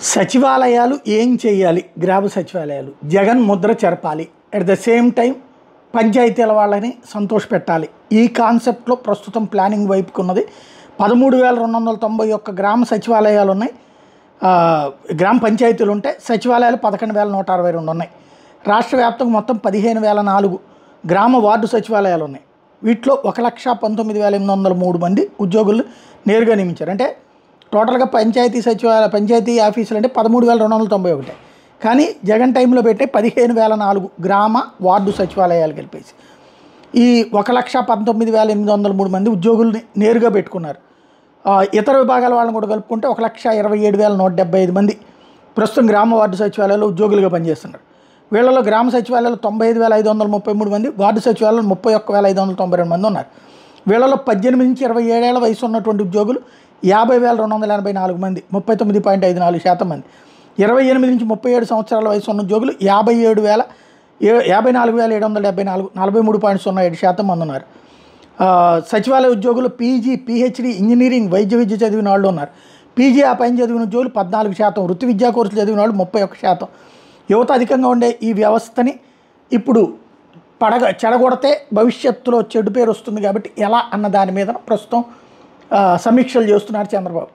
సచివాలయాలు ఏం చేయాలి? గ్రామ సచివాలయాలు Jagan Mudra చెరపాలి, at the same time పంచాయతీల వాళ్ళని సంతోషపెట్టాలి. ఈ కాన్సెప్ట్లో ప్రస్తుతం ప్లానింగ్ వైపుకున్నది. 13,291 గ్రామ సచివాలయాలు ఉన్నాయి, గ్రామ పంచాయతీలు ఉంటాయి. సచివాలయాలు 11,162 ఉన్నాయి. రాష్ట్ర వ్యాప్తంగా మొత్తం 15,004 గ్రామ వార్డు సచివాలయాలు ఉన్నాయి. వీటిలో 1,19,803 మంది ఉద్యోగులు నేరుగా నియమించారు. అంటే టోటల్గా పంచాయతీ ఆఫీసులు అంటే 13,291. కానీ జగన్ టైంలో పెట్టే 15,004 గ్రామ వార్డు సచివాలయాలు కలిపేసి ఈ 1,19,803 మంది ఉద్యోగుల్ని నేరుగా పెట్టుకున్నారు. ఇతర విభాగాల వాళ్ళని కూడా కలుపుకుంటే 1,27,175 మంది ప్రస్తుతం గ్రామ వార్డు సచివాలయాల్లో ఉద్యోగులుగా పనిచేస్తున్నారు. వీళ్ళలో గ్రామ సచివాలయాలు 95,533 మంది, వార్డు సచివాలయాలు 31,592 మంది ఉన్నారు. వీళ్ళలో 18 నుంచి 27 ఏళ్ల వయసు ఉన్నటువంటి ఉద్యోగులు 50,284 మంది, 39.54% మంది. 28 నుంచి 37 సంవత్సరాల వయసు ఉన్న ఉద్యోగులు 54,774, 43.07% మంది ఉన్నారు. సచివాలయ ఉద్యోగులు పీజీ, పీహెచ్డీ, ఇంజనీరింగ్, వైద్య విద్య చదివిన వాళ్ళు ఉన్నారు. పీజీ ఆ పైన చదివిన ఉద్యోగులు 14%, వృత్తి విద్యా కోర్సులు చదివిన వాళ్ళు 31%. యువత అధికంగా ఉండే ఈ వ్యవస్థని ఇప్పుడు చెడగొడితే భవిష్యత్తులో చెడు పేరు వస్తుంది. కాబట్టి ఎలా అన్న దాని మీద ప్రస్తుతం సమీక్షలు చేస్తున్నారు చంద్రబాబు.